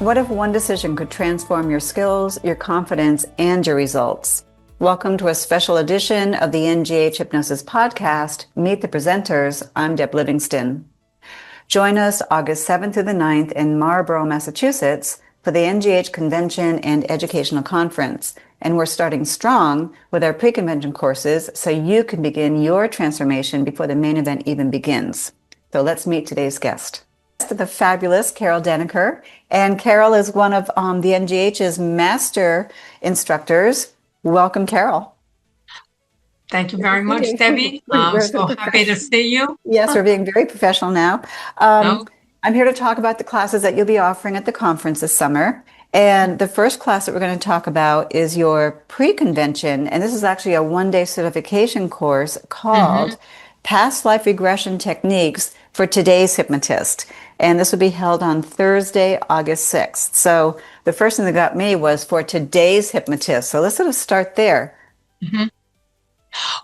What if one decision could transform your skills, your confidence, and your results? Welcome to a special edition of the NGH Hypnosis podcast, Meet the Presenters. I'm Deb Livingston. Join us August 7th through the 9th in Marlborough, Massachusetts for the NGH Convention and Educational Conference. And we're starting strong with our pre-convention courses so you can begin your transformation before the main event even begins. So let's meet today's guest. The fabulous Carol Denicker. And Carol is one of the NGH's master instructors. Welcome, Carol. Thank you very much, Debbie. I'm so happy to see you. Yes, we're being very professional now. I'm here to talk about the classes that you'll be offering at the conference this summer. And the first class that we're going to talk about is your pre-convention. And this is actually a one-day certification course called Past Life Regression Techniques for Today's Hypnotist. And this will be held on Thursday, August 6th. So the first thing that got me was for today's hypnotist. So let's sort of start there.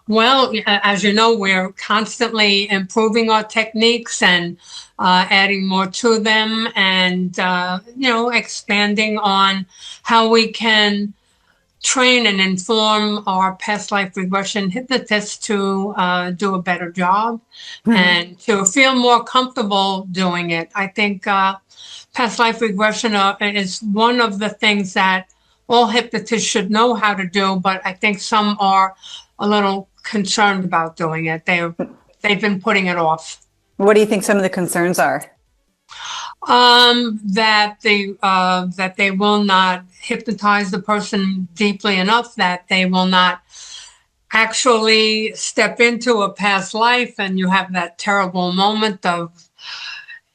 Well, as you know, we're constantly improving our techniques and adding more to them and, expanding on how we can train and inform our past life regression hypnotists to do a better job and to feel more comfortable doing it. I think past life regression is one of the things that all hypnotists should know how to do, but I think some are a little concerned about doing it. They've been putting it off. What do you think some of the concerns are? That they will not hypnotize the person deeply enough, that they will not actually step into a past life, and you have that terrible moment of,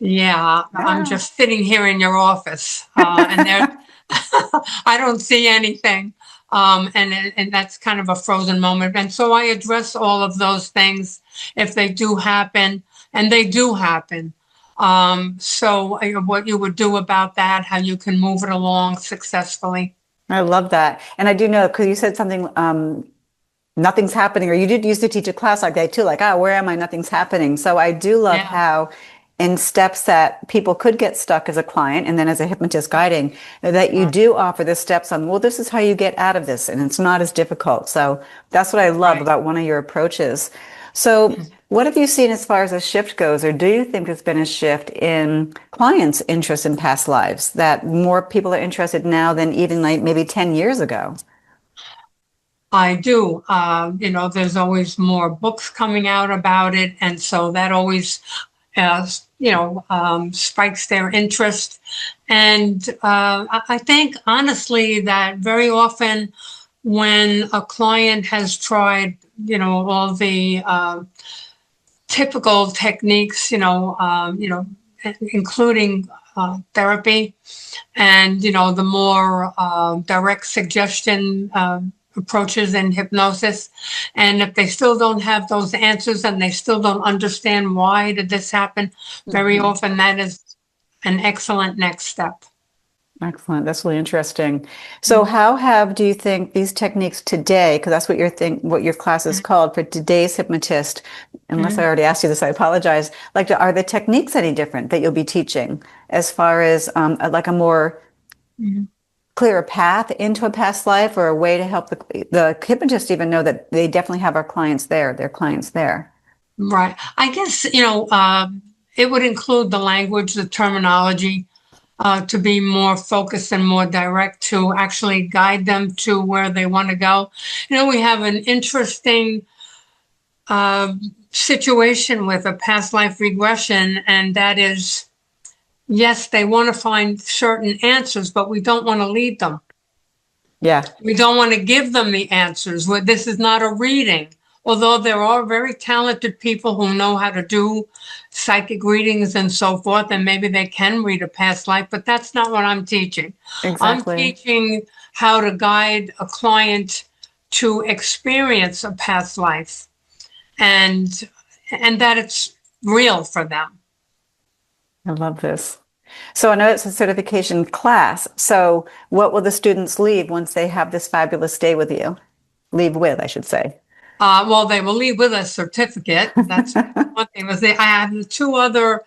I'm just sitting here in your office, and there, I don't see anything, and that's kind of a frozen moment. And so I address all of those things if they do happen, and they do happen. So what you would do about that, how you can move it along successfully. I love that. And I do know, because you said something, nothing's happening, or you did used to teach a class like that too, like, where am I? Nothing's happening. So I do love how in steps that people could get stuck as a client and then as a hypnotist guiding, that you do offer the steps on, well, this is how you get out of this. And it's not as difficult. So that's what I love about one of your approaches. So what have you seen as far as a shift goes, or do you think there's been a shift in clients' interest in past lives, that more people are interested now than even like maybe 10 years ago? I do. There's always more books coming out about it. And so that always, spikes their interest. And I think, honestly, that very often when a client has tried, all the typical techniques, including therapy and, the more direct suggestion approaches in hypnosis. And if they still don't have those answers and they still don't understand why did this happen, very often that is an excellent next step. Excellent. That's really interesting. So how do you think these techniques today, because that's what your class is called, for today's hypnotist, unless I already asked you this, I apologize, are the techniques any different that you'll be teaching as far as like a more clearer path into a past life, or a way to help the hypnotist even know that they definitely have their clients there? Right. I guess, it would include the language, the terminology, to be more focused and more direct, to actually guide them to where they want to go. We have an interesting situation with a past life regression, and that is, yes, they want to find certain answers, but we don't want to lead them. Yeah. We don't want to give them the answers. This is not a reading. Although there are very talented people who know how to do psychic readings and so forth, and maybe they can read a past life, but that's not what I'm teaching. Exactly. I'm teaching how to guide a client to experience a past life and that it's real for them. I love this. So I know it's a certification class. So what will the students leave once they have this fabulous day with you? Leave with, I should say. Well, they will leave with a certificate. That's one thing. I have two other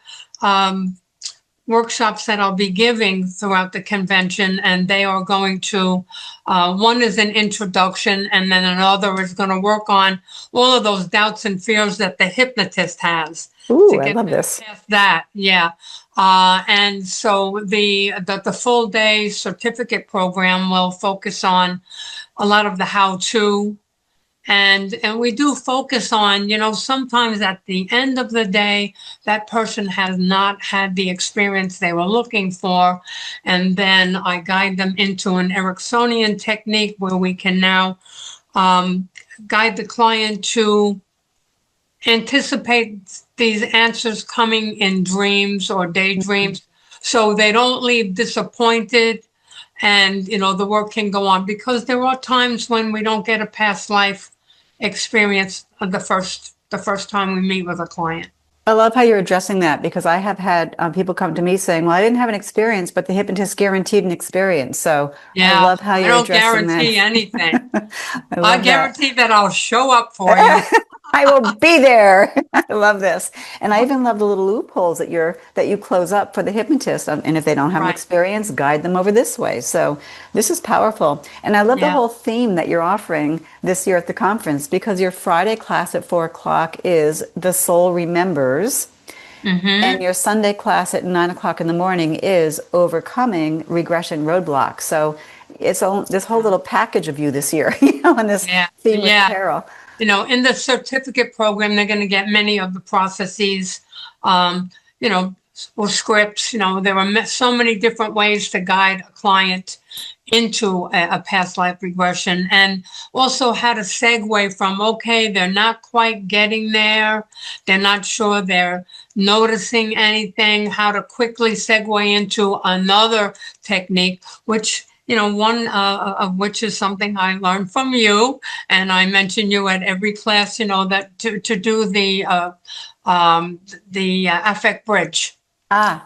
workshops that I'll be giving throughout the convention, and they are going to, one is an introduction, and then another is going to work on all of those doubts and fears that the hypnotist has. Ooh, I love this. Past that, yeah. And so the full day certificate program will focus on a lot of the how-to. And we do focus on, sometimes at the end of the day, that person has not had the experience they were looking for. And then I guide them into an Ericksonian technique where we can now guide the client to anticipate these answers coming in dreams or daydreams, so they don't leave disappointed, and the work can go on, because there are times when we don't get a past life experience the first time we meet with a client. I love how you're addressing that, because I have had people come to me saying, well, I didn't have an experience, but the hypnotist guaranteed an experience. So yeah, I love how you're addressing that. I don't guarantee anything. I guarantee that I'll show up for you. I will be there. I love this. And I even love the little loopholes that you close up for the hypnotist. And if they don't have an experience, guide them over this way. So this is powerful. And I love the whole theme that you're offering this year at the conference, because your Friday class at 4:00 is The Soul Remembers. And your Sunday class at 9:00 in the morning is Overcoming Regression Roadblocks. So it's this whole little package of you this year, on this theme with Carol. In the certificate program, they're going to get many of the processes, or scripts. There are so many different ways to guide a client into a past life regression, and also how to segue from, okay, they're not quite getting there, they're not sure they're noticing anything, how to quickly segue into another technique, which one of which is something I learned from you, and I mention you at every class, that to do the affect bridge,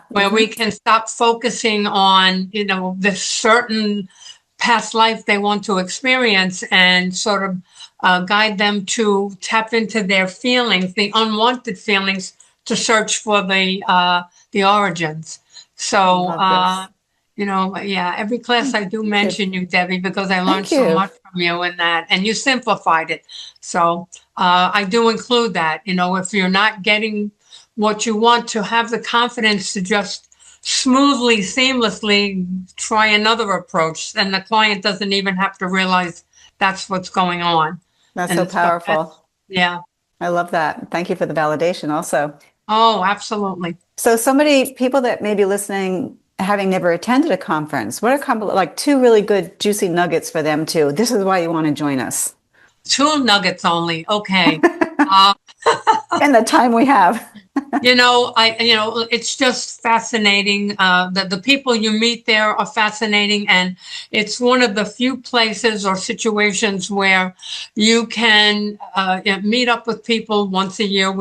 where we can stop focusing on, this certain past life they want to experience, and sort of guide them to tap into their feelings, the unwanted feelings, to search for the origins. So, every class I do mention you, Debbie, because I learned so much from you in that, and you simplified it. So I do include that, if you're not getting what you want, to have the confidence to just smoothly, seamlessly try another approach, and the client doesn't even have to realize that's what's going on. That's so powerful. Yeah. I love that. Thank you for the validation also. Oh, absolutely. So many people that may be listening, having never attended a conference, what are like 2 really good juicy nuggets for them too? This is why you want to join us. 2 nuggets only. Okay. And the time we have. It's just fascinating. The people you meet there are fascinating, and it's one of the few places or situations where you can meet up with people once a year.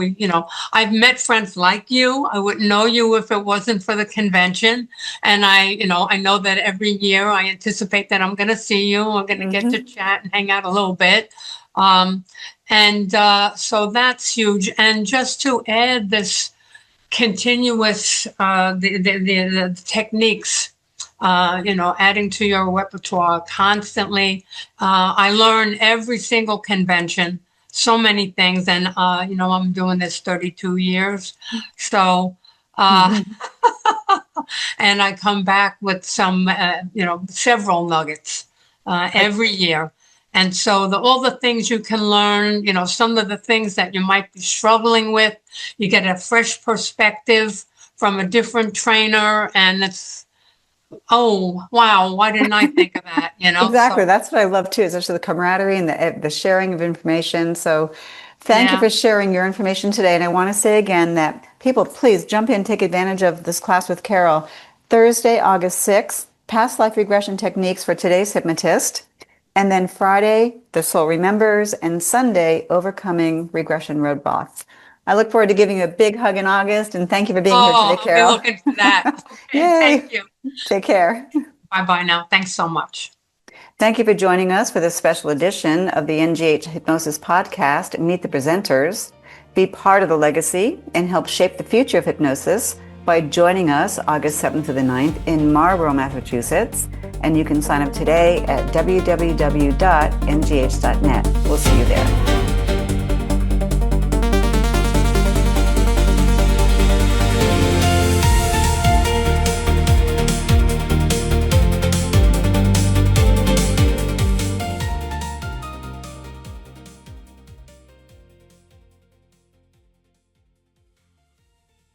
I've met friends like you. I wouldn't know you if it wasn't for the convention, and I know that every year I anticipate that I'm going to see you. I'm going to get to chat and hang out a little bit. So that's huge. And just to add this continuous, the techniques, adding to your repertoire constantly. I learn every single convention, so many things. And, I'm doing this 32 years. So, and I come back with some, several nuggets every year. And so all the things you can learn, some of the things that you might be struggling with, you get a fresh perspective from a different trainer, and it's, oh, wow, why didn't I think of that? Exactly. So, that's what I love too, especially the camaraderie and the sharing of information. So thank you for sharing your information today. And I want to say again that people, please jump in, take advantage of this class with Carol. Thursday, August 6th, Past Life Regression Techniques for Today's Hypnotist. And then Friday, The Soul Remembers, and Sunday, Overcoming Regression Roadblocks. I look forward to giving you a big hug in August, and thank you for being here today, Carol. I'll be looking for that. Okay, Yay. Thank you. Take care. Bye-bye now. Thanks so much. Thank you for joining us for this special edition of the NGH Hypnosis podcast, Meet the Presenters. Be part of the legacy and help shape the future of hypnosis by joining us August 7th to the 9th in Marlborough, Massachusetts. And you can sign up today at www.ngh.net. We'll see you there.